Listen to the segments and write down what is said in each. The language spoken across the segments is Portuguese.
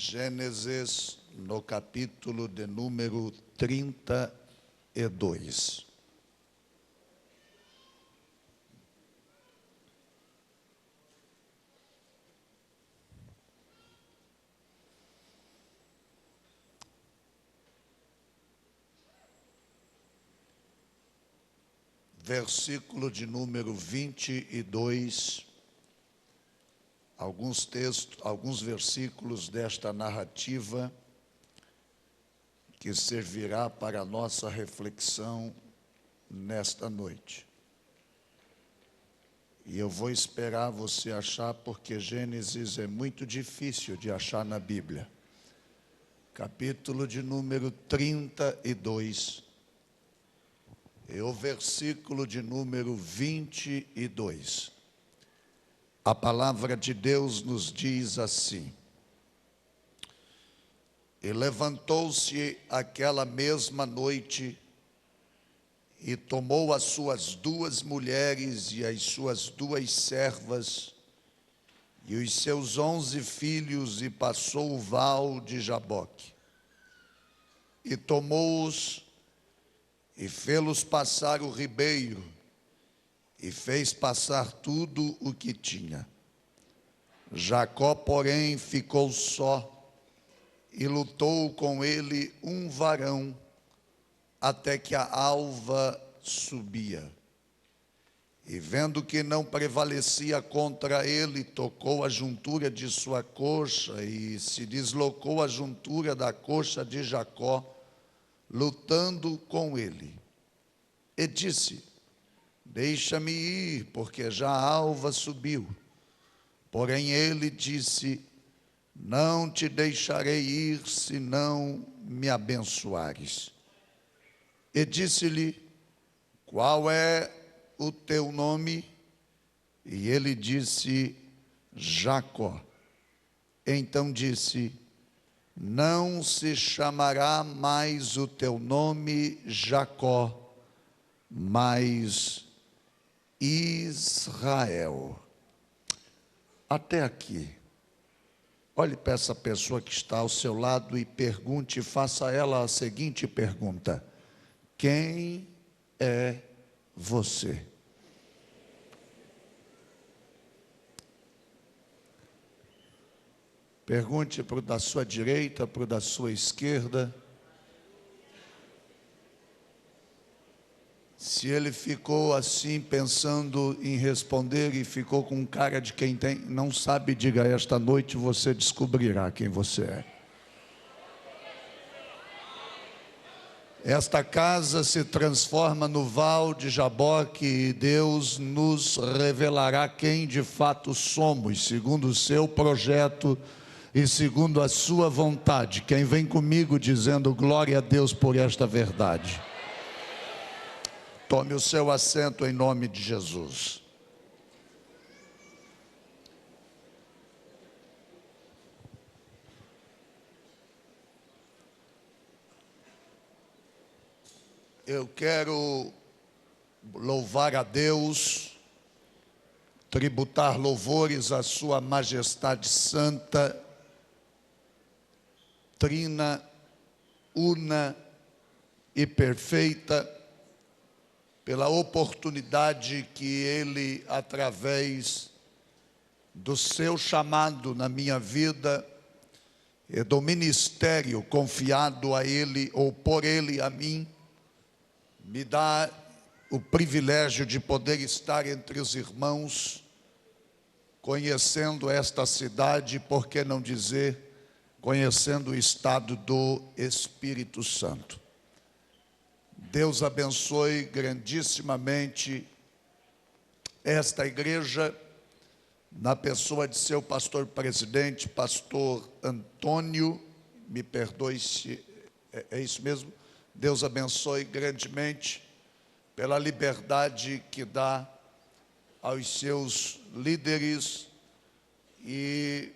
Gênesis, no capítulo de número 32. Versículo de número 22. Alguns versículos desta narrativa que servirá para a nossa reflexão nesta noite. E eu vou esperar você achar, porque Gênesis é muito difícil de achar na Bíblia. Capítulo de número 32, e o versículo de número 22. A palavra de Deus nos diz assim: E levantou-se aquela mesma noite, e tomou as suas 2 mulheres e as suas 2 servas, e os seus 11 filhos, e passou o val de Jaboque. E tomou-os, e fê-los passar o ribeiro, e fez passar tudo o que tinha. Jacó, porém, ficou só, e lutou com ele um varão, até que a alva subia. E vendo que não prevalecia contra ele, tocou a juntura de sua coxa, e se deslocou a juntura da coxa de Jacó, lutando com ele. E disse: Deixa-me ir, porque já a alva subiu. Porém ele disse: Não te deixarei ir, se não me abençoares. E disse-lhe: Qual é o teu nome? E ele disse: Jacó. Então disse: Não se chamará mais o teu nome Jacó, mas Israel. Até aqui. Olhe para essa pessoa que está ao seu lado e pergunte, faça a ela a seguinte pergunta: quem é você? Pergunte para o da sua direita, para o da sua esquerda. Se ele ficou assim pensando em responder e ficou com cara de quem não sabe, diga: esta noite você descobrirá quem você é. Esta casa se transforma no val de Jaboque, e Deus nos revelará quem de fato somos, segundo o seu projeto e segundo a sua vontade. Quem vem comigo dizendo glória a Deus por esta verdade? Tome o seu assento em nome de Jesus. Eu quero louvar a Deus, tributar louvores à sua majestade santa, trina, una e perfeita, pela oportunidade que Ele, através do seu chamado na minha vida e do ministério confiado a Ele, ou por Ele a mim, me dá o privilégio de poder estar entre os irmãos, conhecendo esta cidade, por que não dizer, conhecendo o estado do Espírito Santo. Deus abençoe grandissimamente esta igreja, na pessoa de seu pastor presidente, pastor Antônio, me perdoe se é isso mesmo. Deus abençoe grandemente pela liberdade que dá aos seus líderes e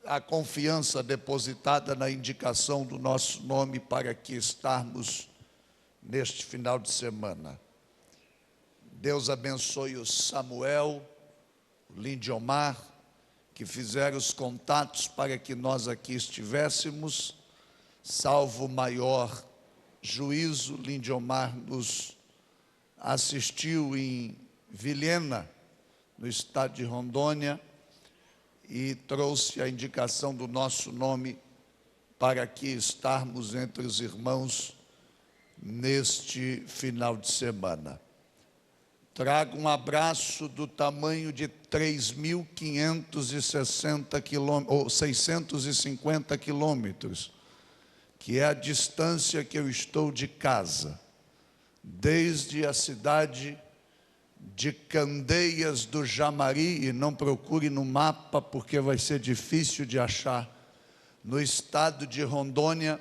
a confiança depositada na indicação do nosso nome para que estarmos neste final de semana. Deus abençoe o Samuel, o Lindomar que fizeram os contatos para que nós aqui estivéssemos. Salvo maior juízo, Lindomar nos assistiu em Vilhena, no estado de Rondônia, e trouxe a indicação do nosso nome para aqui estarmos entre os irmãos neste final de semana. Trago um abraço do tamanho de 3.560 quilômetros, ou 650 quilômetros, que é a distância que eu estou de casa, desde a cidade de Candeias do Jamari, e não procure no mapa porque vai ser difícil de achar, no estado de Rondônia,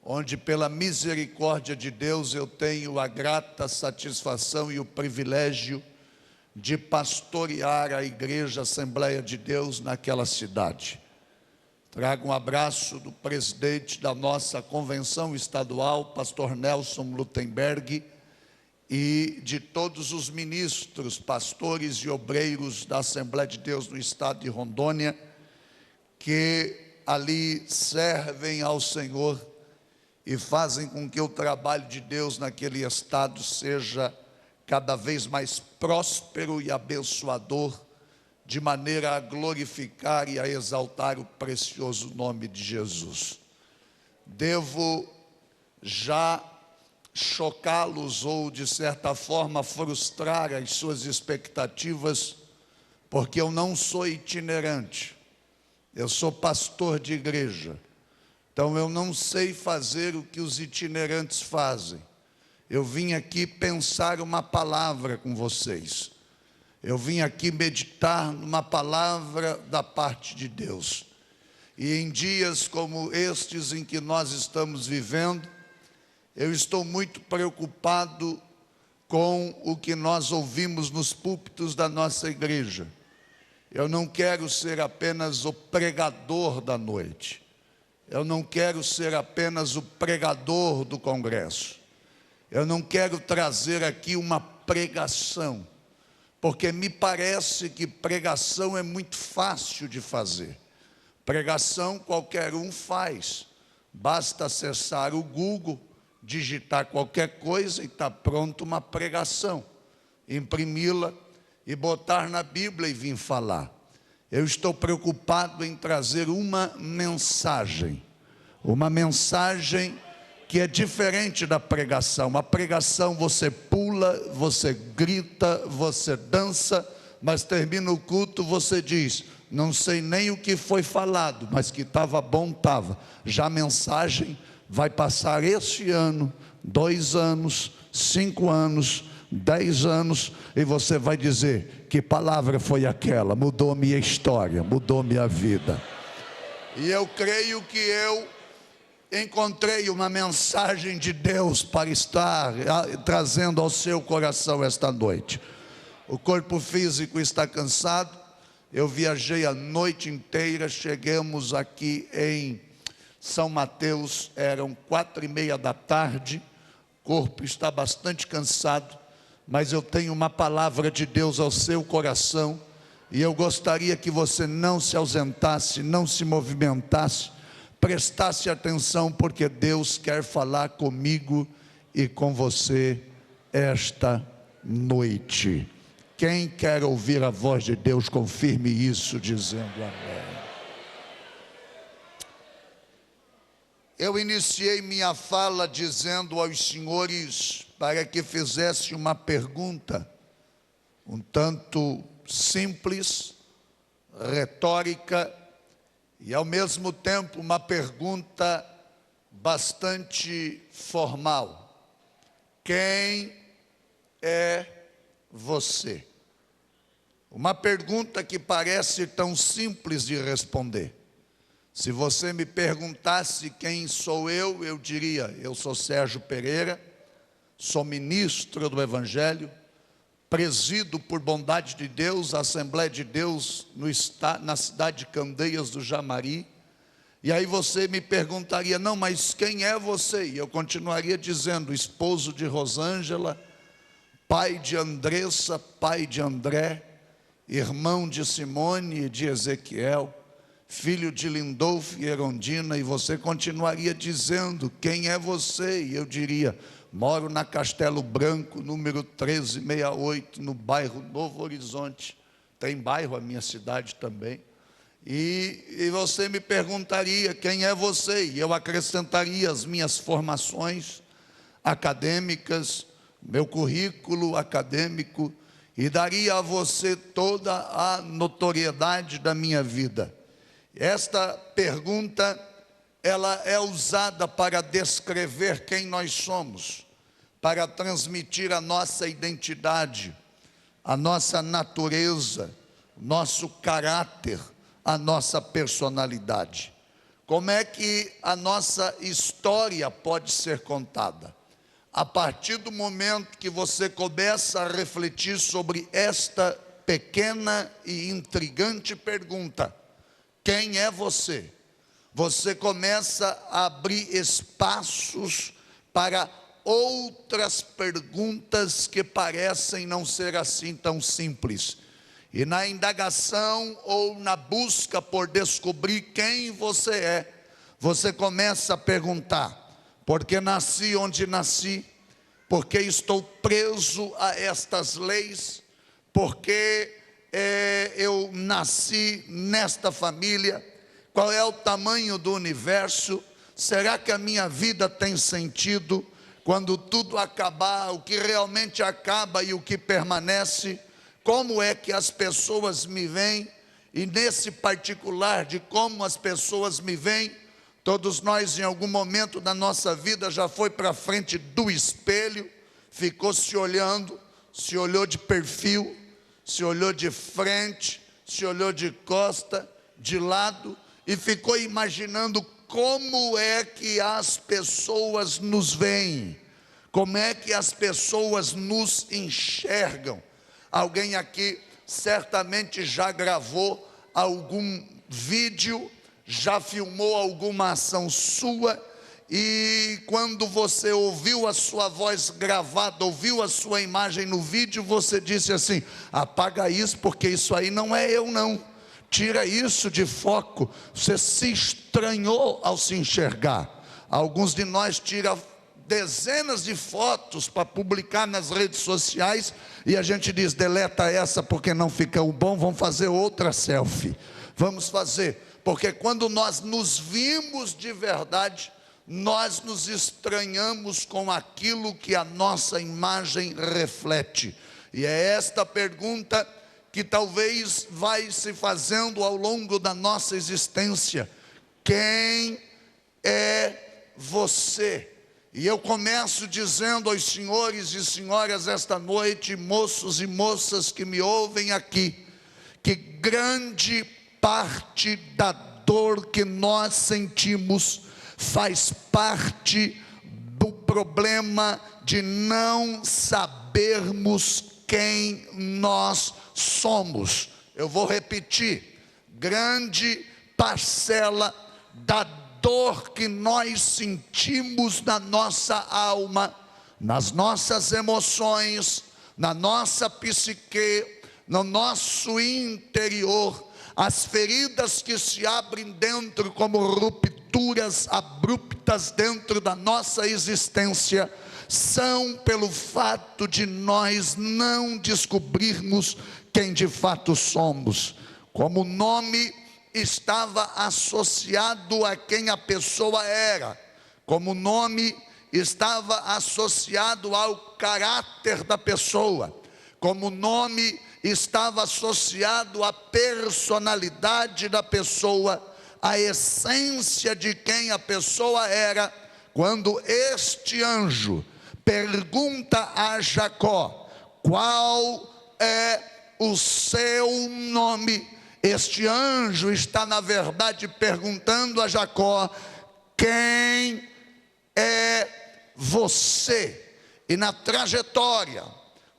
onde pela misericórdia de Deus eu tenho a grata satisfação e o privilégio de pastorear a Igreja Assembleia de Deus naquela cidade. Trago um abraço do presidente da nossa convenção estadual, pastor Nelson Lutemberg, e de todos os ministros, pastores e obreiros da Assembleia de Deus no estado de Rondônia, que ali servem ao Senhor e fazem com que o trabalho de Deus naquele estado seja cada vez mais próspero e abençoador, de maneira a glorificar e a exaltar o precioso nome de Jesus. Devo já chocá-los ou, de certa forma, frustrar as suas expectativas, porque eu não sou itinerante, eu sou pastor de igreja. Então eu não sei fazer o que os itinerantes fazem. Eu vim aqui pensar uma palavra com vocês. Eu vim aqui meditar numa palavra da parte de Deus. E em dias como estes em que nós estamos vivendo, eu estou muito preocupado com o que nós ouvimos nos púlpitos da nossa igreja. Eu não quero ser apenas o pregador da noite. Eu não quero ser apenas o pregador do congresso. Eu não quero trazer aqui uma pregação, porque me parece que pregação é muito fácil de fazer. Pregação qualquer um faz. Basta acessar o Google, digitar qualquer coisa e está pronto uma pregação. Imprimi-la e botar na Bíblia e vir falar. Eu estou preocupado em trazer uma mensagem que é diferente da pregação. A pregação você pula, você grita, você dança, mas termina o culto, você diz, não sei nem o que foi falado, mas que estava bom, estava. Já a mensagem vai passar este ano, 2 anos, 5 anos, 10 anos, e você vai dizer, que palavra foi aquela? Mudou minha história, mudou minha vida. E eu creio que eu encontrei uma mensagem de Deus para estar trazendo ao seu coração esta noite. O corpo físico está cansado, eu viajei a noite inteira, chegamos aqui em São Mateus, eram 4:30 da tarde, o corpo está bastante cansado, mas eu tenho uma palavra de Deus ao seu coração, e eu gostaria que você não se ausentasse, não se movimentasse, prestasse atenção, porque Deus quer falar comigo e com você esta noite. Quem quer ouvir a voz de Deus, confirme isso dizendo amém. Eu iniciei minha fala dizendo aos senhores para que fizesse uma pergunta um tanto simples, retórica, e ao mesmo tempo uma pergunta bastante formal. Quem é você? Uma pergunta que parece tão simples de responder. Se você me perguntasse quem sou eu diria, eu sou Sérgio Pereira, sou ministro do Evangelho, presido por bondade de Deus a Assembleia de Deus na cidade de Candeias do Jamari. E aí você me perguntaria, não, mas quem é você? E eu continuaria dizendo, esposo de Rosângela, pai de Andressa, pai de André, irmão de Simone e de Ezequiel, filho de Lindolfo e Erondina, e você continuaria dizendo: quem é você? E eu diria: moro na Castelo Branco, número 1368, no bairro Novo Horizonte. Tem bairro a minha cidade também. E você me perguntaria: quem é você? E eu acrescentaria as minhas formações acadêmicas, meu currículo acadêmico, e daria a você toda a notoriedade da minha vida. Esta pergunta, ela é usada para descrever quem nós somos, para transmitir a nossa identidade, a nossa natureza, nosso caráter, a nossa personalidade. Como é que a nossa história pode ser contada? A partir do momento que você começa a refletir sobre esta pequena e intrigante pergunta: quem é você? Você começa a abrir espaços para outras perguntas que parecem não ser assim tão simples. E na indagação ou na busca por descobrir quem você é, você começa a perguntar: por que nasci onde nasci? Por que estou preso a estas leis? Por que eu nasci nesta família? Qual é o tamanho do universo? Será que a minha vida tem sentido? Quando tudo acabar, o que realmente acaba e o que permanece? Como é que as pessoas me veem? E nesse particular de como as pessoas me veem, todos nós em algum momento da nossa vida já foi para frente do espelho, ficou se olhando, se olhou de perfil, se olhou de frente, se olhou de costa, de lado, e ficou imaginando como é que as pessoas nos veem, como é que as pessoas nos enxergam. Alguém aqui certamente já gravou algum vídeo, já filmou alguma ação sua, e quando você ouviu a sua voz gravada, ouviu a sua imagem no vídeo, você disse assim: apaga isso, porque isso aí não é eu não, tira isso de foco. Você se estranhou ao se enxergar. Alguns de nós tiram dezenas de fotos para publicar nas redes sociais, e a gente diz: deleta essa porque não fica bom, vamos fazer outra selfie. Vamos fazer, porque quando nós nos vimos de verdade, nós nos estranhamos com aquilo que a nossa imagem reflete. E é esta pergunta que talvez vai se fazendo ao longo da nossa existência: quem é você? E eu começo dizendo aos senhores e senhoras esta noite, moços e moças que me ouvem aqui, que grande parte da dor que nós sentimos faz parte do problema de não sabermos quem nós somos. Eu vou repetir: grande parcela da dor que nós sentimos na nossa alma, nas nossas emoções, na nossa psique, no nosso interior, as feridas que se abrem dentro como rupturas abruptas dentro da nossa existência, são pelo fato de nós não descobrirmos quem de fato somos. Como o nome estava associado a quem a pessoa era, como o nome estava associado ao caráter da pessoa, como o nome estava associado à personalidade da pessoa, à essência de quem a pessoa era, quando este anjo pergunta a Jacó: qual é o seu nome? Este anjo está na verdade perguntando a Jacó: quem é você? E na trajetória,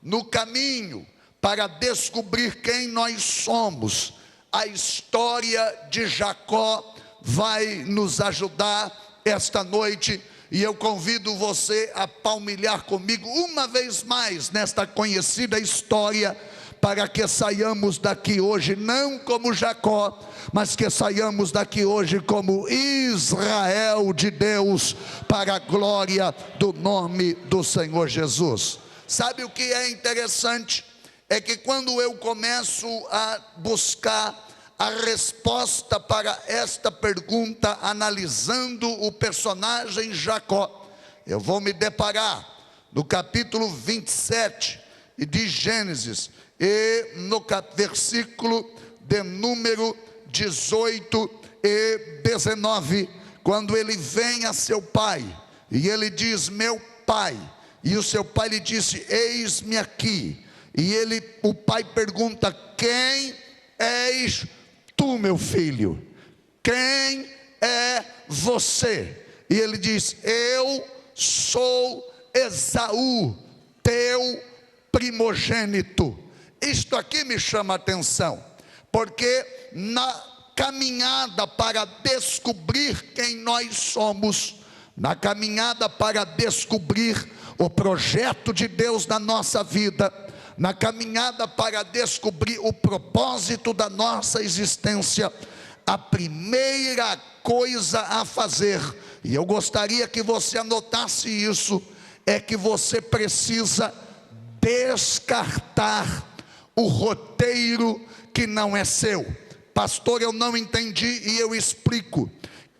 no caminho para descobrir quem nós somos, a história de Jacó vai nos ajudar esta noite. E eu convido você a palmilhar comigo uma vez mais nesta conhecida história, para que saiamos daqui hoje, não como Jacó, mas que saiamos daqui hoje como Israel de Deus, para a glória do nome do Senhor Jesus. Sabe o que é interessante? É que quando eu começo a buscar a resposta para esta pergunta, analisando o personagem Jacó, eu vou me deparar no capítulo 27 de Gênesis, e no versículo de número 18 e 19, quando ele vem a seu pai, e ele diz: meu pai, e o seu pai lhe disse: eis-me aqui. E o pai pergunta: quem és tu, meu filho? Quem é você? E ele diz: eu sou Esaú, teu primogênito. Isto aqui me chama a atenção, porque na caminhada para descobrir quem nós somos, na caminhada para descobrir o projeto de Deus na nossa vida, na caminhada para descobrir o propósito da nossa existência, a primeira coisa a fazer, e eu gostaria que você anotasse isso, é que você precisa descartar o roteiro que não é seu. Pastor, eu não entendi, e eu explico.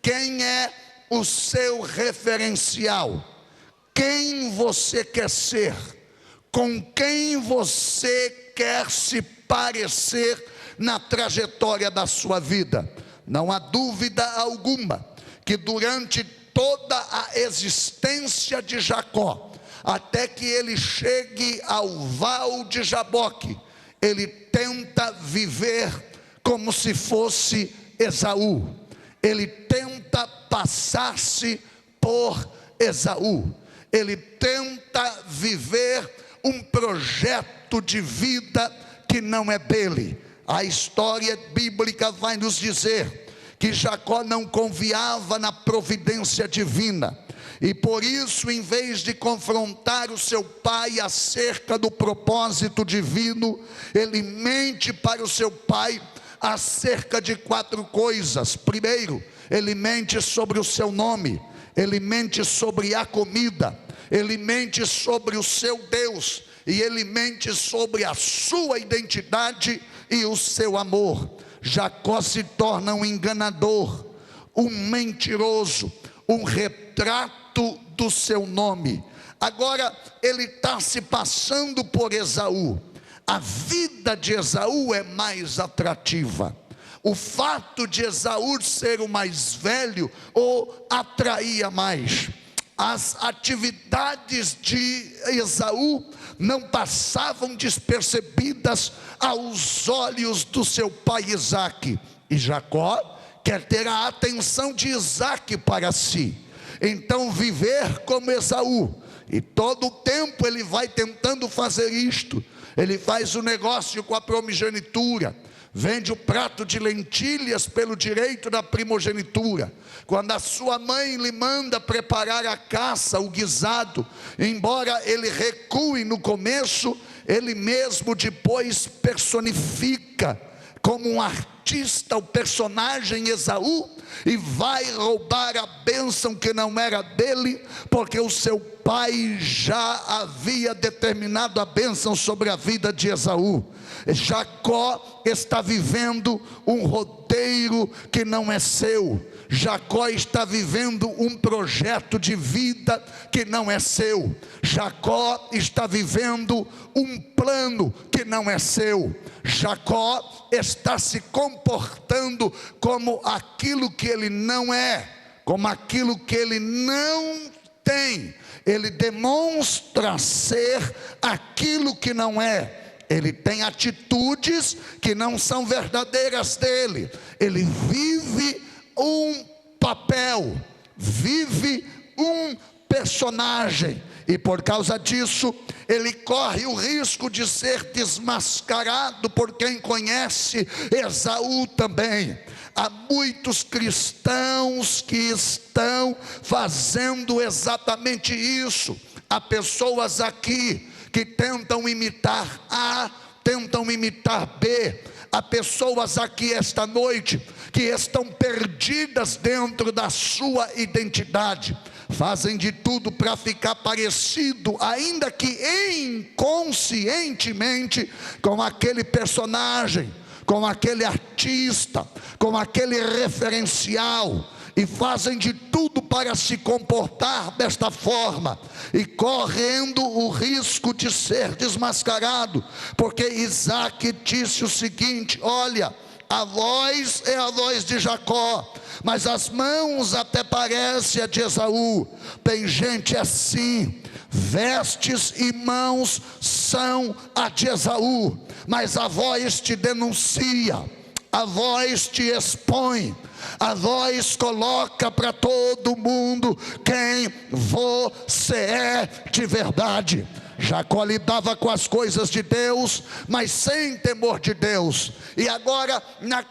Quem é o seu referencial? Quem você quer ser? Com quem você quer se parecer na trajetória da sua vida? Não há dúvida alguma que durante toda a existência de Jacó, até que ele chegue ao val de Jaboque, ele tenta viver como se fosse Esaú. Ele tenta passar-se por Esaú. Ele tenta viver um projeto de vida que não é dele. A história bíblica vai nos dizer que Jacó não confiava na providência divina, e por isso, em vez de confrontar o seu pai acerca do propósito divino, ele mente para o seu pai acerca de 4 coisas. Primeiro, ele mente sobre o seu nome, ele mente sobre a comida, ele mente sobre o seu Deus, e ele mente sobre a sua identidade e o seu amor. Jacó se torna um enganador, um mentiroso, um retrato do seu nome. Agora ele está se passando por Esaú. A vida de Esaú é mais atrativa. O fato de Esaú ser o mais velho o atraía mais. As atividades de Esaú não passavam despercebidas aos olhos do seu pai Isaque. E Jacó quer ter a atenção de Isaque para si. Então viver como Esaú, e todo o tempo ele vai tentando fazer isto. Ele faz o negócio com a primogenitura, vende o prato de lentilhas pelo direito da primogenitura. Quando a sua mãe lhe manda preparar a caça, o guisado, embora ele recue no começo, ele mesmo depois personifica como um artista o personagem Esaú, e vai roubar a bênção que não era dele, porque o seu pai já havia determinado a bênção sobre a vida de Esaú. Jacó está vivendo um roteiro que não é seu. Jacó está vivendo um projeto de vida que não é seu. Jacó está vivendo um plano que não é seu. Jacó está se comportando como aquilo que ele não é, como aquilo que ele não tem. Ele demonstra ser aquilo que não é. Ele tem atitudes que não são verdadeiras dele. Ele vive um papel, vive um personagem, e por causa disso ele corre o risco de ser desmascarado por quem conhece Esaú também. Há muitos cristãos que estão fazendo exatamente isso. Há pessoas aqui que tentam imitar A, tentam imitar B. Há pessoas aqui esta noite que estão perdidas dentro da sua identidade, fazem de tudo para ficar parecido, ainda que inconscientemente, com aquele personagem, com aquele artista, com aquele referencial, e fazem de tudo para se comportar desta forma, e correndo o risco de ser desmascarado, porque Isaac disse o seguinte: olha, a voz é a voz de Jacó, mas as mãos até parecem a de Esaú. Tem gente assim, vestes e mãos são a de Esaú, mas a voz te denuncia, a voz te expõe, a voz coloca para todo mundo quem você é de verdade. Jacó lidava com as coisas de Deus, mas sem temor de Deus. E agora,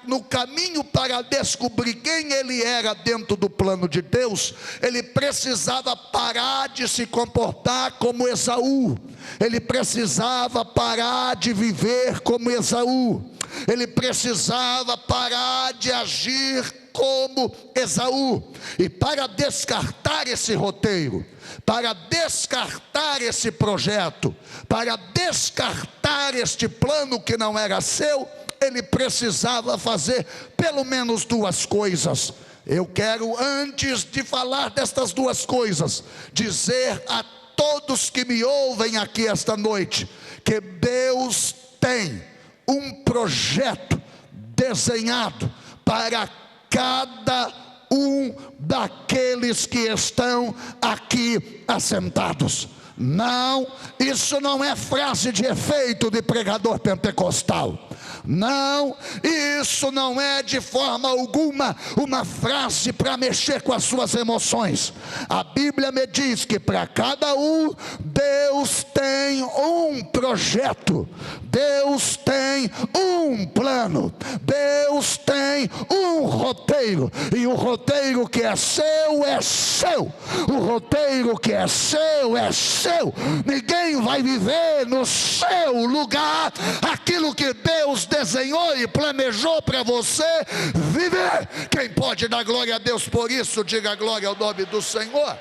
no caminho para descobrir quem ele era dentro do plano de Deus, ele precisava parar de se comportar como Esaú. Ele precisava parar de viver como Esaú. Ele precisava parar de agir como Esaú. E para descartar esse roteiro, para descartar esse projeto, para descartar este plano que não era seu, ele precisava fazer pelo menos duas coisas. Eu quero, antes de falar destas duas coisas, dizer a todos que me ouvem aqui esta noite, que Deus tem um projeto desenhado para cada um daqueles que estão aqui assentados. Não, isso não é frase de efeito de pregador pentecostal. Não, isso não é de forma alguma uma frase para mexer com as suas emoções. A Bíblia me diz que para cada um Deus tem um projeto, Deus tem um plano, Deus tem um roteiro, e o roteiro que é seu é seu, o roteiro que é seu é seu. Ninguém vai viver no seu lugar aquilo que Deus desenhou e planejou para você viver. Quem pode dar glória a Deus por isso, diga glória ao nome do Senhor.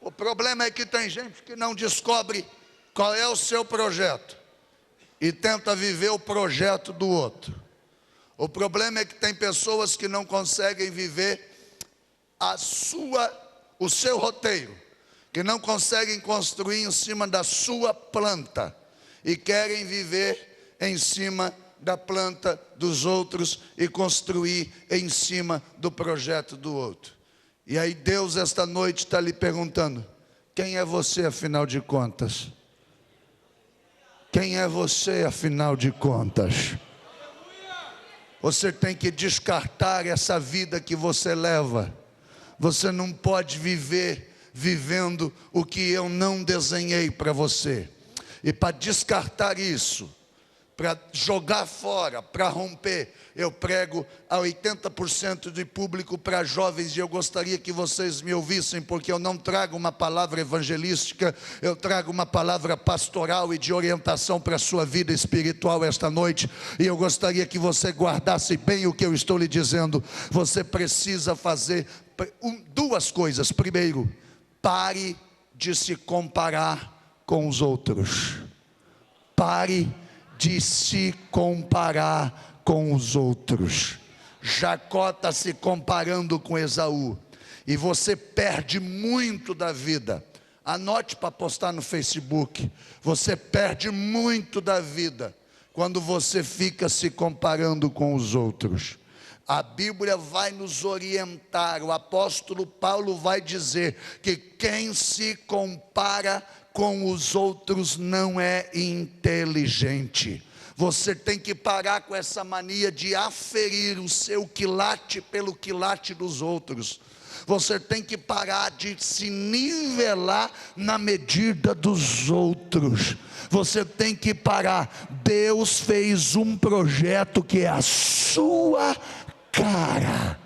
O problema é que tem gente que não descobre qual é o seu projeto e tenta viver o projeto do outro. O problema é que tem pessoas que não conseguem viver o seu roteiro, que não conseguem construir em cima da sua planta e querem viver em cima da planta dos outros e construir em cima do projeto do outro. E aí Deus esta noite está lhe perguntando: quem é você afinal de contas? Quem é você afinal de contas? Você tem que descartar essa vida que você leva. Você não pode viver vivendo o que eu não desenhei para você. E para descartar isso, para jogar fora, para romper, eu prego a 80% de público para jovens, e eu gostaria que vocês me ouvissem, porque eu não trago uma palavra evangelística, eu trago uma palavra pastoral e de orientação para a sua vida espiritual esta noite, e eu gostaria que você guardasse bem o que eu estou lhe dizendo. Você precisa fazer duas coisas. Primeiro, pare de se comparar com os outros. Pare de se comparar com os outros. Jacó está se comparando com Esaú, e você perde muito da vida. Anote para postar no Facebook. Você perde muito da vida quando você fica se comparando com os outros. A Bíblia vai nos orientar, o apóstolo Paulo vai dizer que quem se compara com os outros não é inteligente. Você tem que parar com essa mania de aferir o seu quilate pelo quilate dos outros. Você tem que parar de se nivelar na medida dos outros. Você tem que parar. Deus fez um projeto que é a sua cara.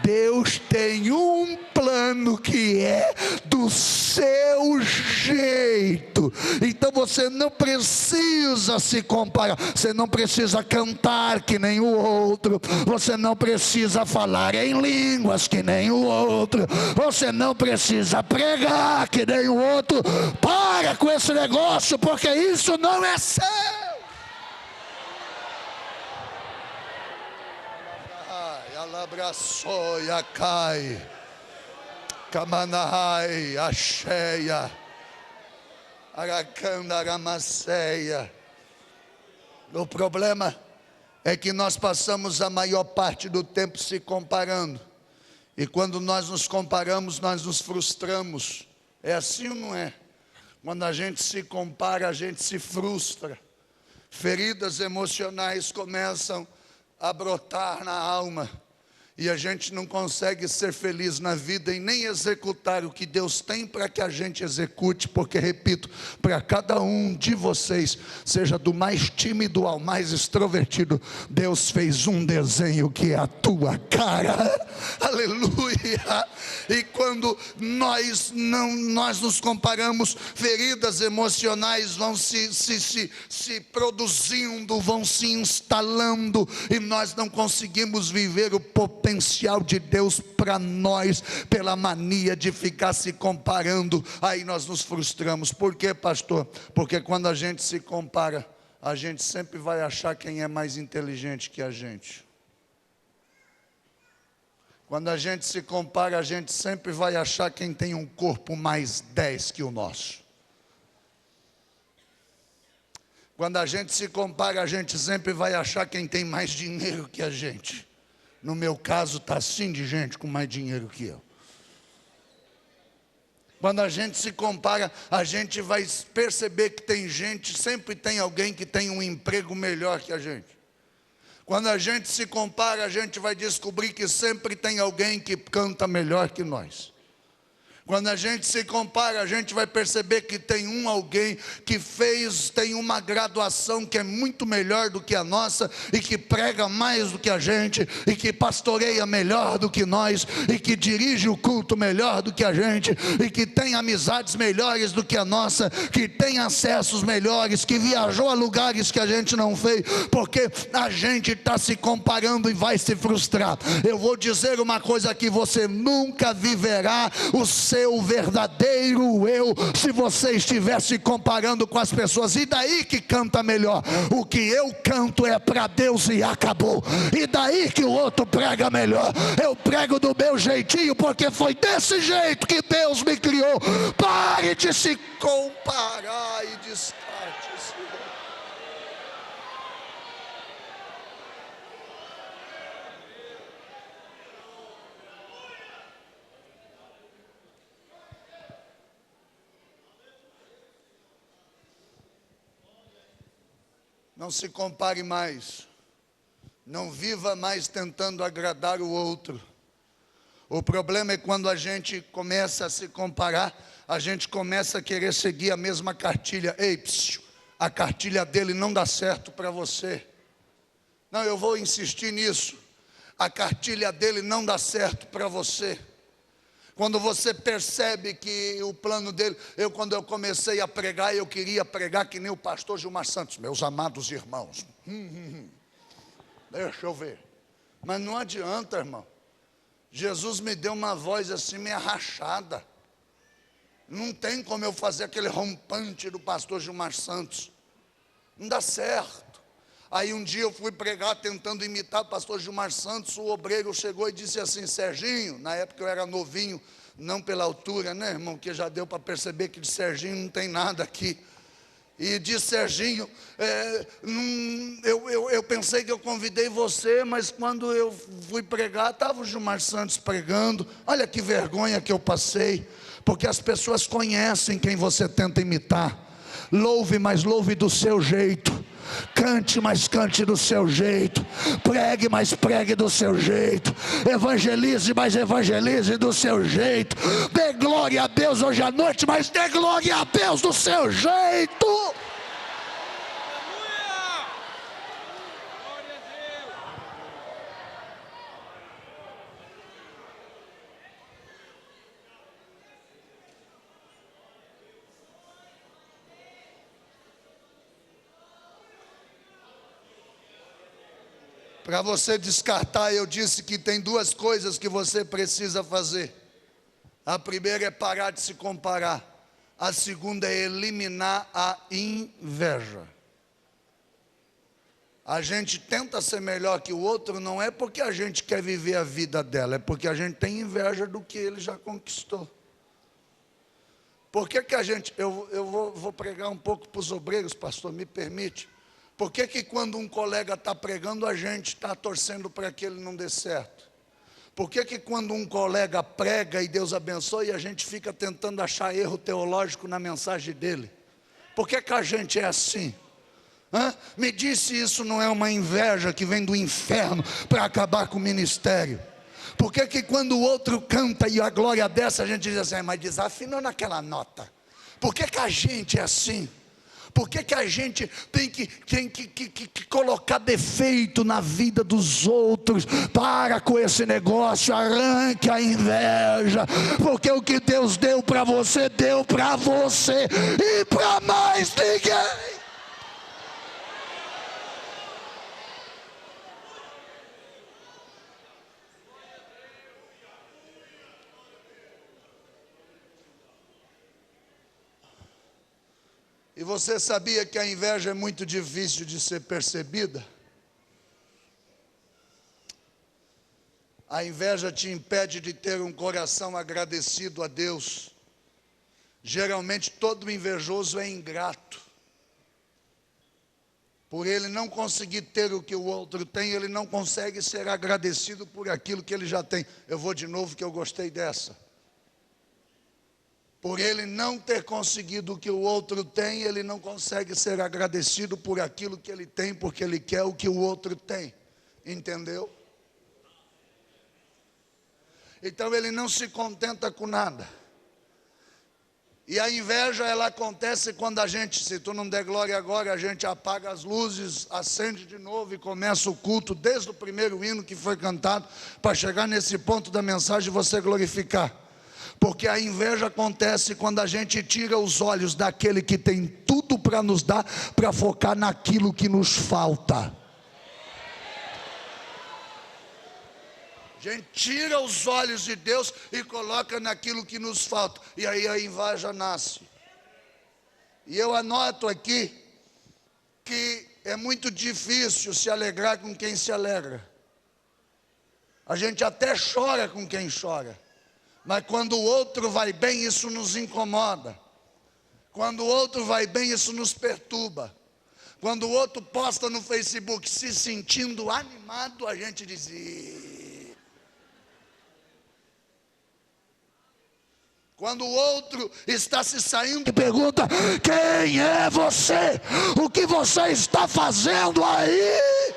Deus tem um plano que é do seu jeito. Então você não precisa se comparar, você não precisa cantar que nem o outro, você não precisa falar em línguas que nem o outro, você não precisa pregar que nem o outro. Para com esse negócio, porque isso não é seu. Alabraçoia cai, Kamanahai, Acheia, Aracandaramaceia. O problema é que nós passamos a maior parte do tempo se comparando. E quando nós nos comparamos, nós nos frustramos. É assim ou não é? Quando a gente se compara, a gente se frustra. Feridas emocionais começam a brotar na alma. E a gente não consegue ser feliz na vida e nem executar o que Deus tem para que a gente execute, porque, repito, para cada um de vocês, seja do mais tímido ao mais extrovertido, Deus fez um desenho que é a tua cara. Aleluia! E quando nós nos comparamos, feridas emocionais vão se produzindo, vão se instalando, e nós não conseguimos viver o potencial de Deus para nós, pela mania de ficar se comparando. Aí nós nos frustramos. Por quê, pastor? Porque quando a gente se compara, a gente sempre vai achar quem é mais inteligente que a gente. Quando a gente se compara, a gente sempre vai achar quem tem um corpo mais 10 que o nosso. Quando a gente se compara, a gente sempre vai achar quem tem mais dinheiro que a gente. No meu caso, está assim de gente com mais dinheiro que eu. Quando a gente se compara, a gente vai perceber que tem gente, sempre tem alguém que tem um emprego melhor que a gente. Quando a gente se compara, a gente vai descobrir que sempre tem alguém que canta melhor que nós. Quando a gente se compara, a gente vai perceber que tem alguém que tem uma graduação que é muito melhor do que a nossa, e que prega mais do que a gente, e que pastoreia melhor do que nós, e que dirige o culto melhor do que a gente, e que tem amizades melhores do que a nossa, que tem acessos melhores, que viajou a lugares que a gente não fez, porque a gente está se comparando e vai se frustrar. Eu vou dizer uma coisa aqui: você nunca viverá o seu verdadeiro eu se você estiver se comparando com as pessoas. E daí que canta melhor? O que eu canto é para Deus e acabou. E daí que o outro prega melhor? Eu prego do meu jeitinho, porque foi desse jeito que Deus me criou. Pare de se comparar e descarte-se. Não se compare mais. Não viva mais tentando agradar o outro. O problema é quando a gente começa a se comparar, a gente começa a querer seguir a mesma cartilha. Ei, a cartilha dele não dá certo para você. Não, eu vou insistir nisso. A cartilha dele não dá certo para você. Quando você percebe que o plano dele, quando eu comecei a pregar, eu queria pregar que nem o pastor Gilmar Santos, meus amados irmãos. Deixa eu ver. Mas não adianta, irmão. Jesus me deu uma voz assim meio rachada. Não tem como eu fazer aquele rompante do pastor Gilmar Santos. Não dá certo. Aí um dia eu fui pregar tentando imitar o pastor Gilmar Santos. O obreiro chegou e disse assim: Serginho, na época eu era novinho, não pela altura, né, irmão, que já deu para perceber que de Serginho não tem nada aqui. E disse: Serginho, eu pensei que eu convidei você, mas quando eu fui pregar, estava o Gilmar Santos pregando. Olha que vergonha que eu passei, porque as pessoas conhecem quem você tenta imitar. Louve, mas louve do seu jeito. Cante, mas cante do seu jeito. Pregue, mas pregue do seu jeito. Evangelize, mas evangelize do seu jeito. Dê glória a Deus hoje à noite, mas dê glória a Deus do seu jeito. Para você descartar, eu disse que tem duas coisas que você precisa fazer. A primeira é parar de se comparar. A segunda é eliminar a inveja. A gente tenta ser melhor que o outro, não é porque a gente quer viver a vida dela, é porque a gente tem inveja do que ele já conquistou. Por que a gente, eu vou pregar um pouco para os obreiros, pastor, me permite? Por que quando um colega está pregando, a gente está torcendo para que ele não dê certo? Por que quando um colega prega e Deus abençoe, a gente fica tentando achar erro teológico na mensagem dele? Por que a gente é assim? Me disse, isso não é uma inveja que vem do inferno para acabar com o ministério? Por que quando o outro canta e a glória desce, a gente diz assim, mas desafinou naquela nota? Por que a gente é assim? Por que a gente tem que colocar defeito na vida dos outros? Para com esse negócio, arranque a inveja, porque o que Deus deu para você, deu para você e para mais ninguém. E você sabia que a inveja é muito difícil de ser percebida? A inveja te impede de ter um coração agradecido a Deus. Geralmente todo invejoso é ingrato. Por ele não conseguir ter o que o outro tem, ele não consegue ser agradecido por aquilo que ele já tem. Eu vou de novo que eu gostei dessa. Por ele não ter conseguido o que o outro tem, ele não consegue ser agradecido por aquilo que ele tem, porque ele quer o que o outro tem. Entendeu? Então ele não se contenta com nada. E a inveja, ela acontece quando a gente, se tu não der glória agora, a gente apaga as luzes, acende de novo e começa o culto, desde o primeiro hino que foi cantado, para chegar nesse ponto da mensagem e você glorificar. Porque a inveja acontece quando a gente tira os olhos daquele que tem tudo para nos dar, para focar naquilo que nos falta. A gente tira os olhos de Deus e coloca naquilo que nos falta. E aí a inveja nasce. E eu anoto aqui que é muito difícil se alegrar com quem se alegra. A gente até chora com quem chora. Mas quando o outro vai bem, isso nos incomoda. Quando o outro vai bem, isso nos perturba. Quando o outro posta no Facebook se sentindo animado, a gente diz... Quando o outro está se saindo e pergunta, quem é você? O que você está fazendo aí?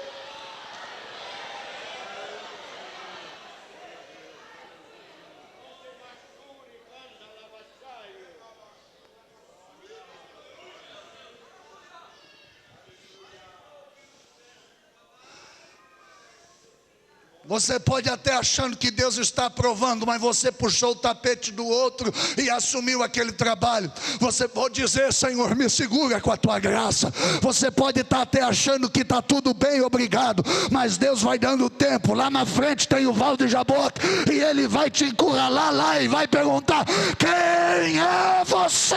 Você pode até achando que Deus está aprovando, mas você puxou o tapete do outro e assumiu aquele trabalho. Você pode dizer, Senhor, me segura com a tua graça. Você pode estar até achando que está tudo bem, obrigado, mas Deus vai dando tempo. Lá na frente tem o Val de Jaboque e ele vai te encurralar lá e vai perguntar, quem é você?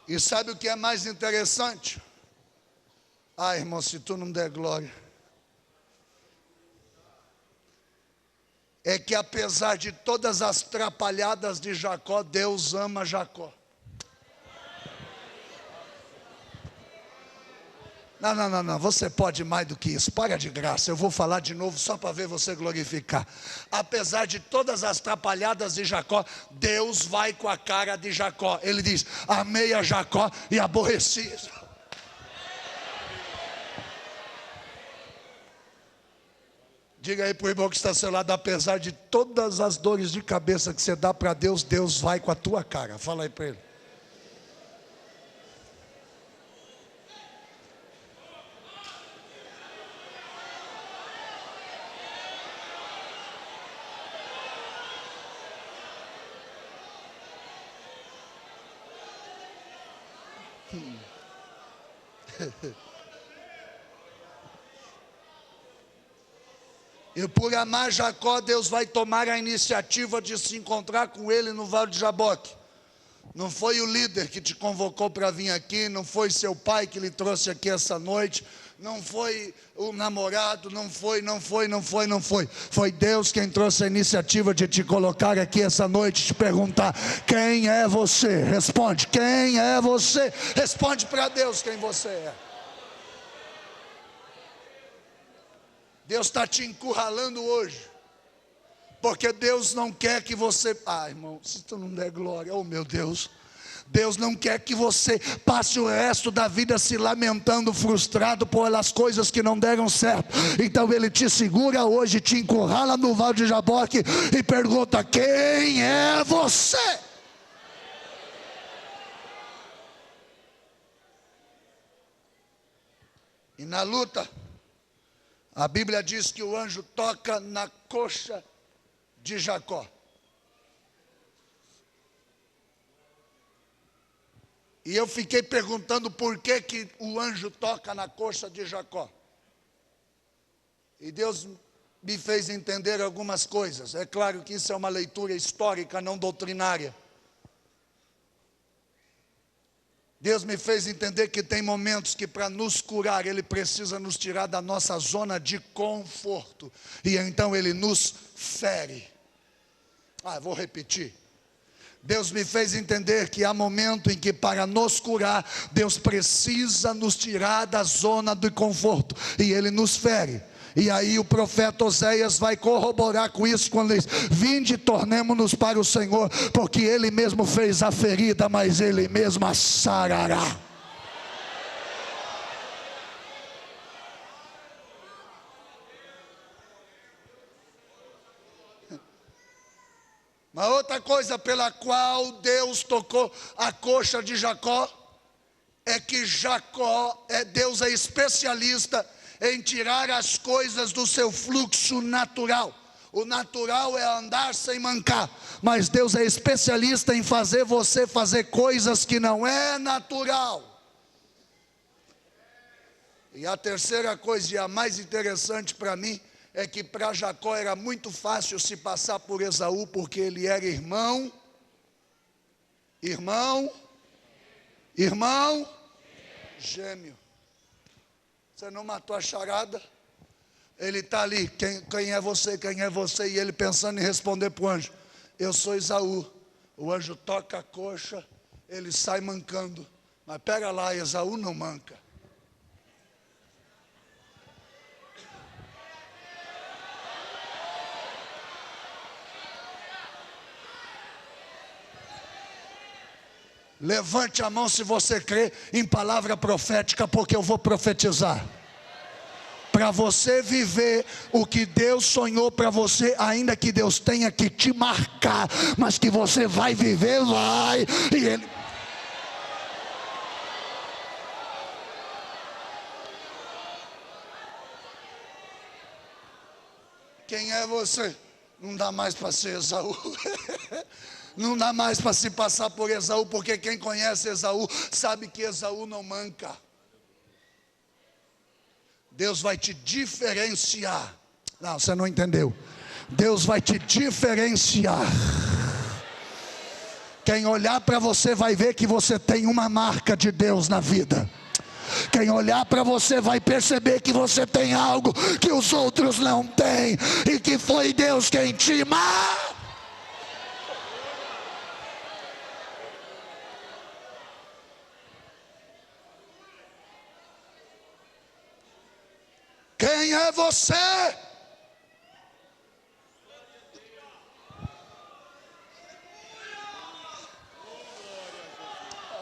E sabe o que é mais interessante? Irmão, se tu não der glória, é que apesar de todas as trapalhadas de Jacó, Deus ama Jacó. Não, você pode mais do que isso, para de graça, eu vou falar de novo só para ver você glorificar. Apesar de todas as trapalhadas de Jacó, Deus vai com a cara de Jacó. Ele diz, amei a Jacó e aborreci. Diga aí para o irmão que está ao seu lado, apesar de todas as dores de cabeça que você dá para Deus, Deus vai com a tua cara. Fala aí para ele. E por amar Jacó, Deus vai tomar a iniciativa de se encontrar com ele no Vale de Jaboque. Não foi o líder que te convocou para vir aqui, não foi seu pai que lhe trouxe aqui essa noite, não foi o namorado, não foi. Foi Deus quem trouxe a iniciativa de te colocar aqui essa noite, te perguntar: quem é você? Responde, quem é você? Responde para Deus quem você é. Deus está te encurralando hoje, porque Deus não quer que você... irmão, se tu não der glória, oh meu Deus... Deus não quer que você passe o resto da vida se lamentando, frustrado pelas coisas que não deram certo. Então Ele te segura hoje, te encurrala no Vale de Jaboque e pergunta: quem é você? E na luta, a Bíblia diz que o anjo toca na coxa de Jacó. E eu fiquei perguntando por que o anjo toca na coxa de Jacó. E Deus me fez entender algumas coisas. É claro que isso é uma leitura histórica, não doutrinária. Deus me fez entender que tem momentos que para nos curar, Ele precisa nos tirar da nossa zona de conforto. E então Ele nos fere. Vou repetir. Deus me fez entender que há momento em que para nos curar, Deus precisa nos tirar da zona de conforto, e Ele nos fere. E aí o profeta Oséias vai corroborar com isso quando diz: vinde, tornemo-nos para o Senhor, porque Ele mesmo fez a ferida, mas Ele mesmo a sarará. Uma outra coisa pela qual Deus tocou a coxa de Jacó é que Deus é especialista em tirar as coisas do seu fluxo natural. O natural é andar sem mancar, mas Deus é especialista em fazer você fazer coisas que não é natural. E a terceira coisa, e a mais interessante para mim, é que para Jacó era muito fácil se passar por Esaú, porque ele era irmão, gêmeo. Você não matou a charada? Ele está ali, quem é você, quem é você? E ele pensando em responder para o anjo: eu sou Esaú. O anjo toca a coxa, ele sai mancando. Mas pega lá, Esaú não manca. Levante a mão se você crê em palavra profética, porque eu vou profetizar. Para você viver o que Deus sonhou para você, ainda que Deus tenha que te marcar, mas que você vai viver, vai. E Ele... Quem é você? Não dá mais para ser Esaú. Não dá mais para se passar por Esaú, porque quem conhece Esaú sabe que Esaú não manca. Deus vai te diferenciar. Não, você não entendeu. Deus vai te diferenciar. Quem olhar para você vai ver que você tem uma marca de Deus na vida. Quem olhar para você vai perceber que você tem algo que os outros não têm, e que foi Deus quem te marcou. Quem é você?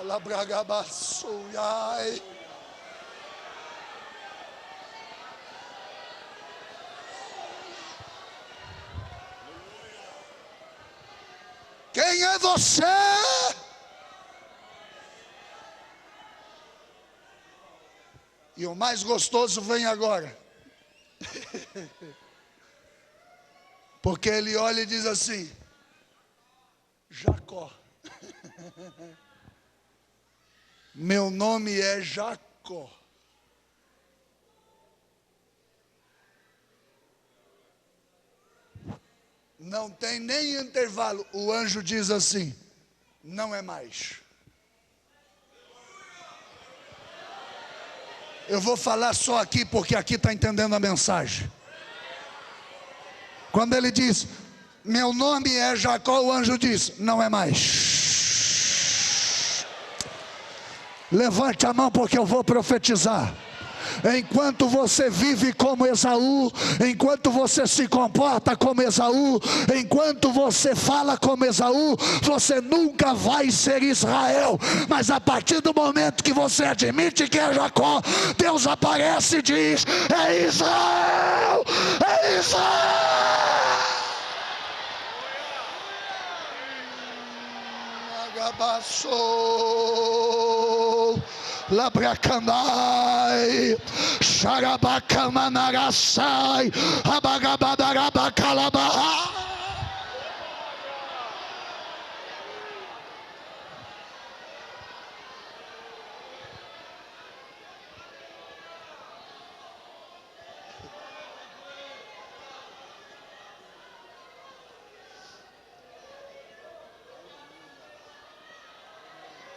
Alabragabaçuiai. Quem é você? E o mais gostoso vem agora. Porque ele olha e diz assim: Jacó. Meu nome é Jacó. Não tem nem intervalo. O anjo diz assim: não é mais. Eu vou falar só aqui, porque aqui está entendendo a mensagem. Quando ele diz, meu nome é Jacó, o anjo diz, não é mais. Levante a mão, porque eu vou profetizar. Enquanto você vive como Esaú, enquanto você se comporta como Esaú, enquanto você fala como Esaú, você nunca vai ser Israel. Mas a partir do momento que você admite que é Jacó, Deus aparece e diz, é Israel, é Israel. Agabaçou. Labracandai, Xarabacamanaraçai, Abagabadarabacalabarra.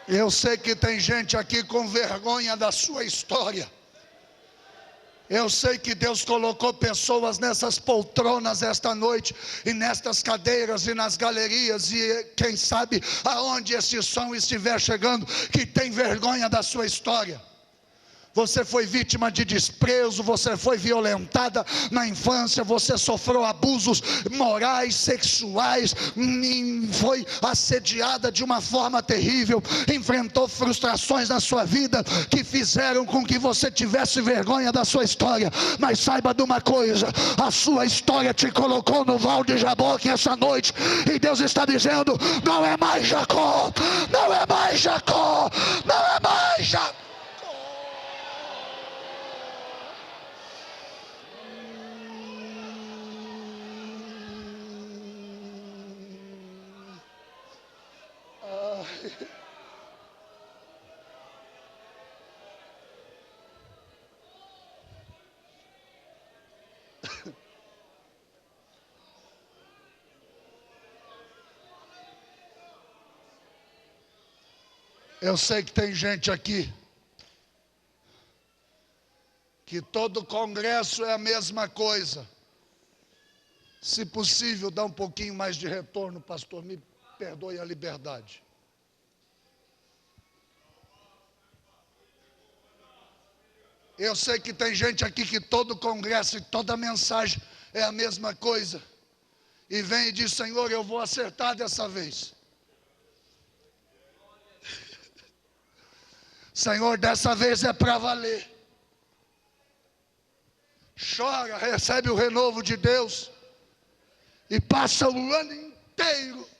Eu sei que tem gente aqui com vergonha da sua história. Eu sei que Deus colocou pessoas nessas poltronas esta noite, e nestas cadeiras e nas galerias, e quem sabe aonde esse som estiver chegando, que tem vergonha da sua história. Você foi vítima de desprezo, você foi violentada na infância, você sofreu abusos morais, sexuais, foi assediada de uma forma terrível, enfrentou frustrações na sua vida que fizeram com que você tivesse vergonha da sua história. Mas saiba de uma coisa, a sua história te colocou no Val de Jaboque essa noite, e Deus está dizendo, não é mais Jacó, não é mais Jacó, não é mais Jacó. Eu sei que tem gente aqui que todo congresso é a mesma coisa. Se possível, dá um pouquinho mais de retorno, pastor, me perdoe a liberdade. Eu sei que tem gente aqui que todo congresso e toda mensagem é a mesma coisa. E vem e diz, Senhor, eu vou acertar dessa vez. Senhor, dessa vez é para valer. Chora, recebe o renovo de Deus. E passa o ano inteiro.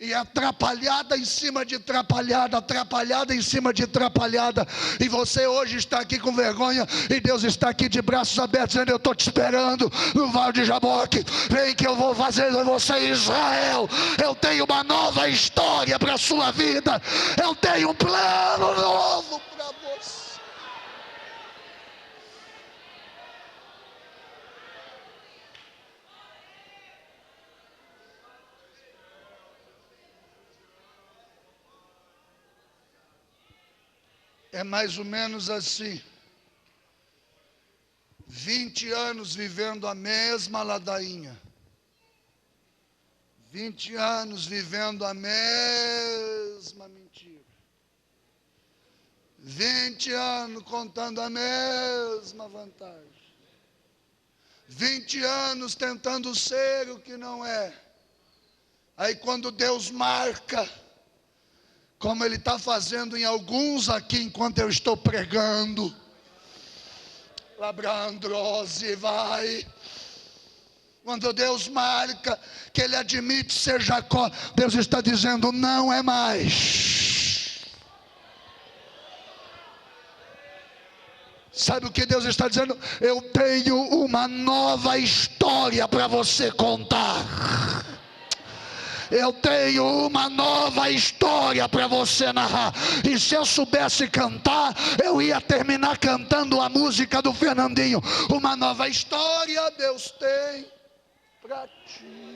E atrapalhada em cima de atrapalhada, atrapalhada em cima de atrapalhada. E você hoje está aqui com vergonha, e Deus está aqui de braços abertos, dizendo, eu estou te esperando no Vale de Jaboque. Vem que eu vou fazer de você Israel. Eu tenho uma nova história para a sua vida. Eu tenho um plano novo para você. É mais ou menos assim. 20 anos vivendo a mesma ladainha. 20 anos vivendo a mesma mentira. 20 anos contando a mesma vantagem. 20 anos tentando ser o que não é. Aí quando Deus marca, como Ele está fazendo em alguns aqui enquanto eu estou pregando, Labrandrose vai. Quando Deus marca que Ele admite ser Jacó, Deus está dizendo, não é mais. Sabe o que Deus está dizendo? Eu tenho uma nova história para você contar. eu tenho uma nova história para você narrar. E se eu soubesse cantar, eu ia terminar cantando a música do Fernandinho. Uma nova história Deus tem para ti.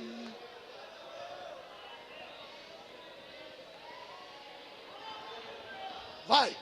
Vai.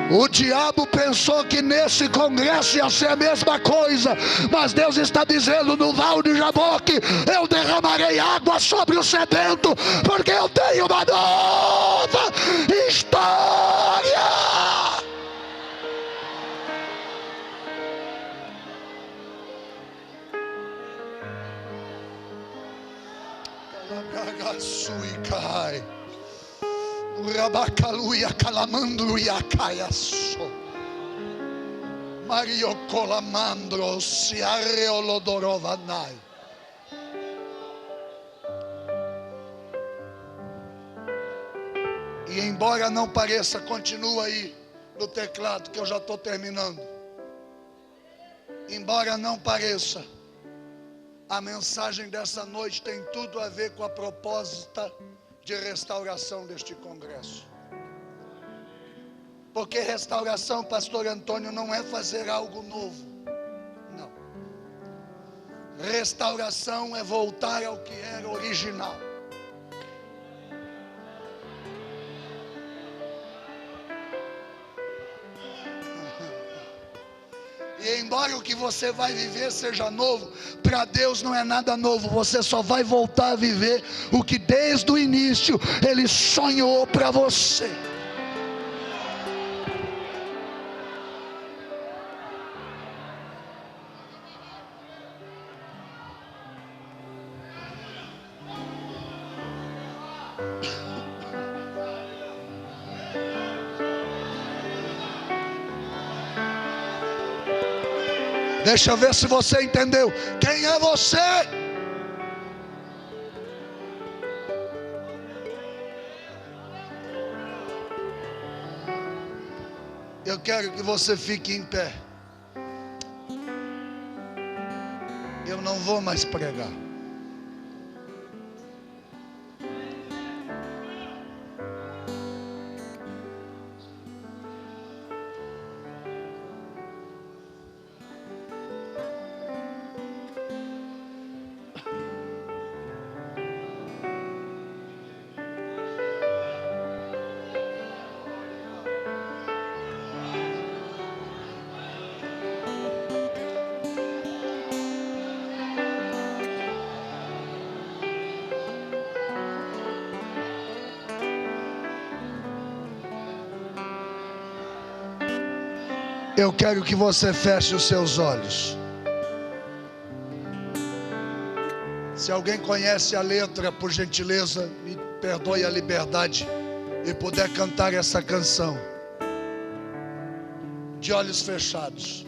O diabo pensou que nesse congresso ia ser a mesma coisa, mas Deus está dizendo: no Val de Jaboque eu derramarei água sobre o sedento, porque eu tenho uma nova história. Cai. Rabacaluia calamandro e acaiaço. Mario colamandro se arreolodorovanai. E embora não pareça, continua aí no teclado que eu já estou terminando. Embora não pareça, a mensagem dessa noite tem tudo a ver com a proposta de restauração deste congresso. Porque restauração, pastor Antônio, não é fazer algo novo. Não. Restauração é voltar ao que era original. E embora o que você vai viver seja novo, para Deus não é nada novo. Você só vai voltar a viver o que desde o início Ele sonhou para você. Deixa eu ver se você entendeu. Quem é você? Eu quero que você fique em pé. Eu não vou mais pregar. Eu quero que você feche os seus olhos. Se alguém conhece a letra, por gentileza, me perdoe a liberdade, e puder cantar essa canção, de olhos fechados.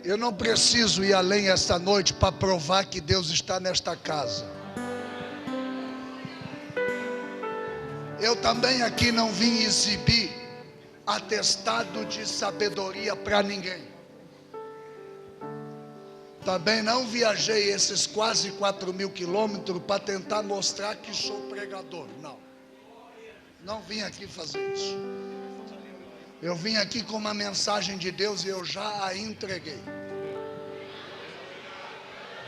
Eu não preciso ir além esta noite para provar que Deus está nesta casa. Eu também aqui não vim exibir atestado de sabedoria para ninguém. Também não viajei esses quase 4.000 quilômetros para tentar mostrar que sou pregador. Não. Não vim aqui fazer isso. Eu vim aqui com uma mensagem de Deus e eu já a entreguei.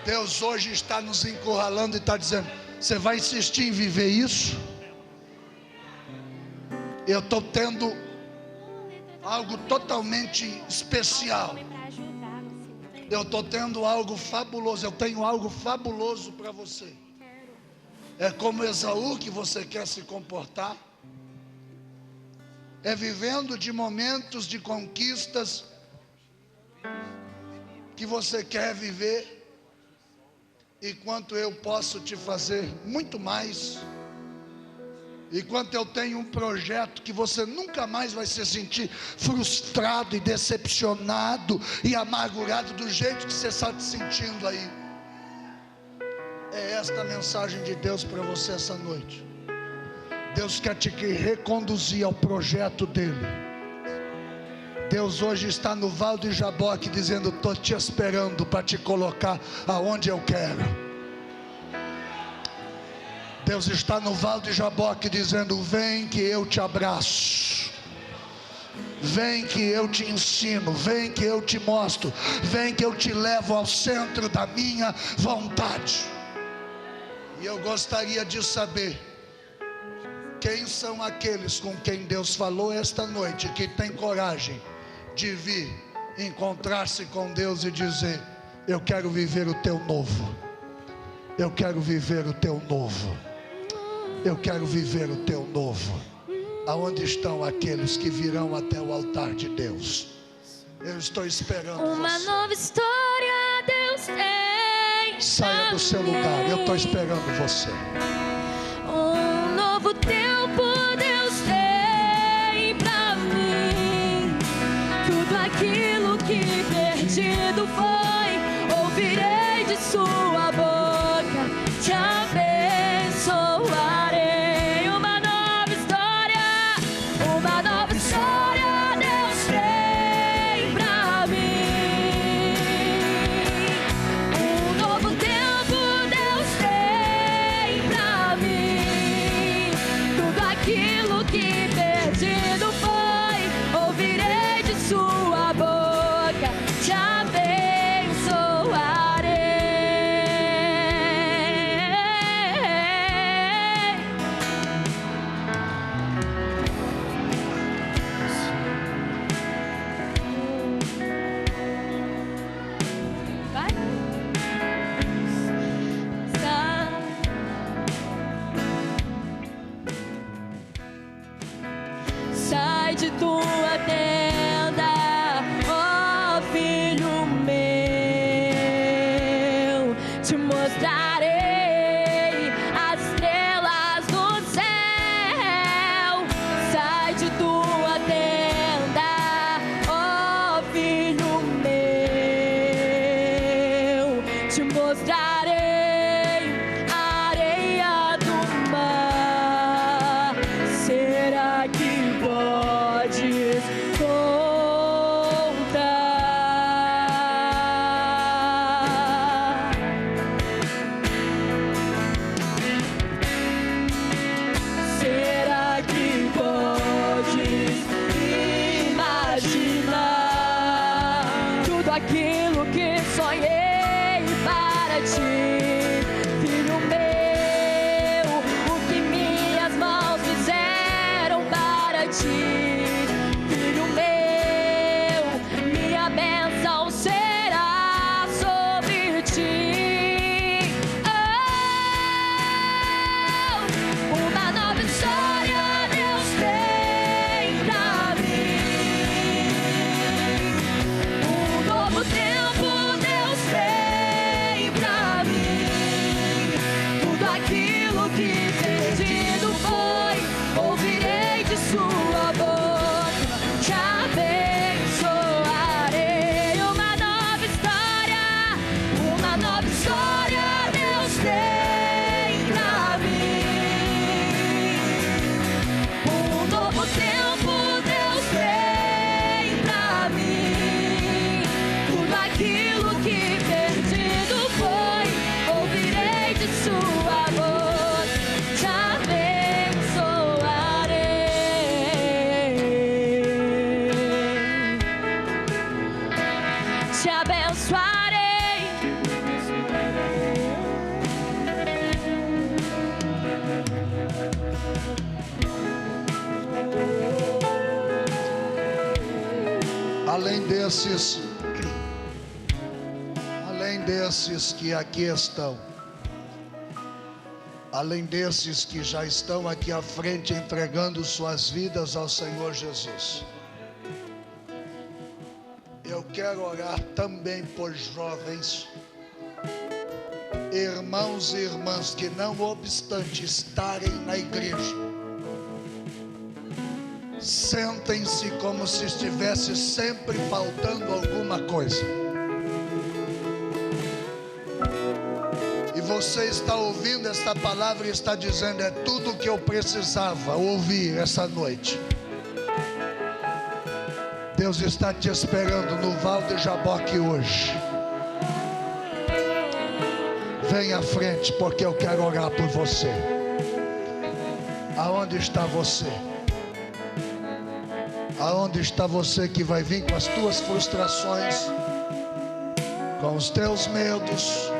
Deus hoje está nos encurralando e está dizendo: você vai insistir em viver isso? Eu estou tendo algo totalmente especial. Eu estou tendo algo fabuloso. Eu tenho algo fabuloso para você. É como Esaú que você quer se comportar? É vivendo de momentos de conquistas que você quer viver? Enquanto eu posso te fazer muito mais, enquanto eu tenho um projeto que você nunca mais vai se sentir frustrado e decepcionado e amargurado do jeito que você está se sentindo aí. É esta a mensagem de Deus para você essa noite. Deus quer te reconduzir ao projeto dele. Deus hoje está no Vale de Jaboque dizendo: estou te esperando para te colocar aonde eu quero. Deus está no Vale de Jaboque dizendo: vem que eu te abraço, vem que eu te ensino, vem que eu te mostro, vem que eu te levo ao centro da minha vontade. E eu gostaria de saber quem são aqueles com quem Deus falou esta noite, que tem coragem de vir encontrar-se com Deus e dizer: eu quero viver o teu novo, eu quero viver o teu novo, eu quero viver o teu novo. Aonde estão aqueles que virão até o altar de Deus? Eu estou esperando uma você. nova história Deus tem. Saia do seu lugar, eu estou esperando você. Um novo tempo Deus tem pra mim. Tudo aquilo que perdido foi, ouvirei de sua boca, te abençoarei. Uma nova história Deus tem pra mim. Um novo tempo Deus tem pra mim. Tudo aquilo que perdido foi, ouvirei de sua boca, te sai de tua tenda, ó filho meu, te mostrarei as estrelas do céu. Sai de tua tenda, ó filho meu, te mostrarei a areia do mar. Será que podes contar? Será que podes imaginar tudo aquilo que sonhei para ti, filho meu? O que minhas mãos fizeram para ti, filho meu, minha bênção será sobre ti. Oh, uma nova história Deus tem pra mim. Um novo tempo Deus tem pra mim. Tudo aquilo que perdido foi, ouvirei de sua boca, te abençoarei. Uma nova história Deus tem pra mim. Um novo tempo Deus tem pra mim. Tudo aquilo que perdido foi, ouvirei de sua boca, te abençoarei. Te abençoarei. Além desses que aqui estão, além desses que já estão aqui à frente entregando suas vidas ao Senhor Jesus, eu quero orar também por jovens, irmãos e irmãs que, não obstante estarem na igreja, sentem-se como se estivesse sempre faltando alguma coisa. E você está ouvindo esta palavra e está dizendo: é tudo o que eu precisava ouvir essa noite. Deus está te esperando no Val de Jaboque hoje. Vem à frente, porque eu quero orar por você. Aonde está você? Aonde está você que vai vir com as tuas frustrações, com os teus medos?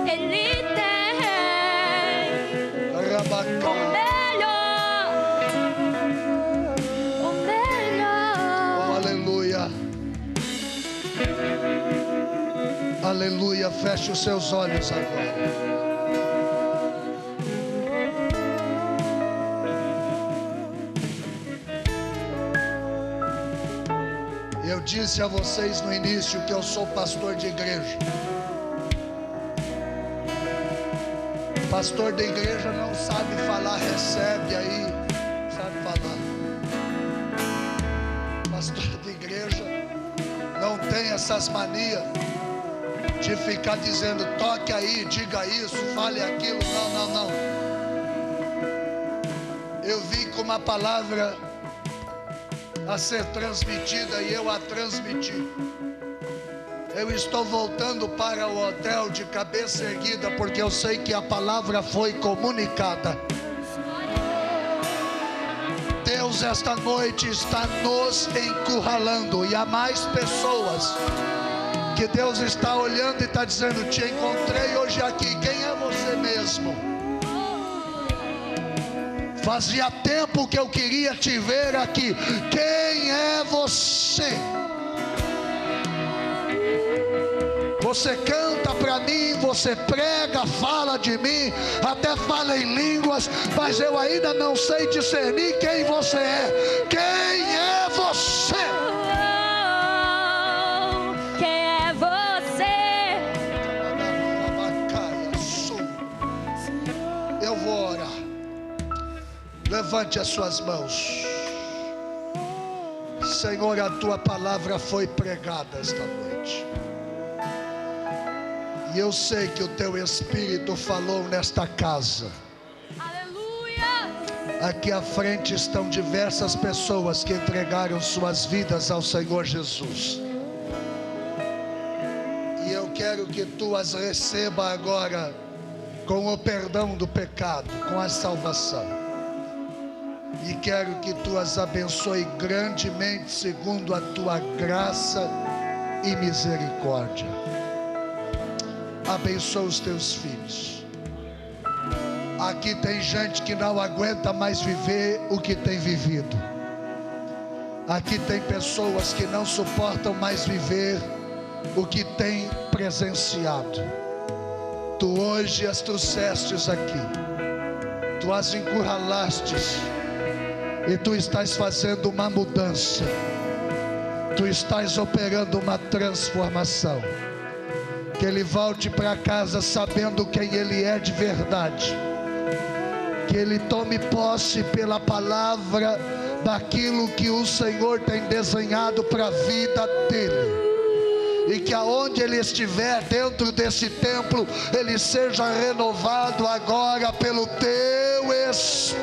Ele tem o melhor. Oh, aleluia. Aleluia. Feche os seus olhos agora. Eu disse a vocês no início que eu sou pastor de igreja. Pastor de igreja não sabe falar, recebe aí, sabe falar. Pastor de igreja não tem essas manias de ficar dizendo: toque aí, diga isso, fale aquilo. Não. Eu vim com uma palavra a ser transmitida e eu a transmiti. Eu estou voltando para o hotel de cabeça erguida, porque eu sei que a palavra foi comunicada. Deus esta noite está nos encurralando, e há mais pessoas que Deus está olhando e está dizendo: te encontrei hoje aqui, quem é você mesmo? Fazia tempo que eu queria te ver aqui, quem é você? Você canta para mim, você prega, fala de mim, até fala em línguas, mas eu ainda não sei discernir quem você é. Quem é você? Quem é você? Eu vou orar. Levante as suas mãos. Senhor, a tua palavra foi pregada esta noite. E eu sei que o teu Espírito falou nesta casa. Aleluia! Aqui à frente estão diversas pessoas que entregaram suas vidas ao Senhor Jesus. E eu quero que tu as receba agora com o perdão do pecado, com a salvação. E quero que tu as abençoe grandemente segundo a tua graça e misericórdia. Abençoa os teus filhos. Aqui tem gente que não aguenta mais viver o que tem vivido. Aqui tem pessoas que não suportam mais viver o que tem presenciado. Tu hoje as trouxestes aqui, tu as encurralastes, e tu estás fazendo uma mudança, tu estás operando uma transformação. Que ele volte para casa sabendo quem ele é de verdade. Que ele tome posse pela palavra daquilo que o Senhor tem desenhado para a vida dele. E que aonde ele estiver dentro desse templo, ele seja renovado agora pelo teu Espírito.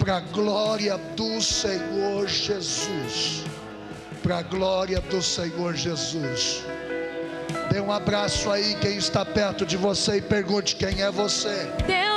Para a glória do Senhor Jesus. Para a glória do Senhor Jesus. Dê um abraço aí quem está perto de você e pergunte: quem é você? Deus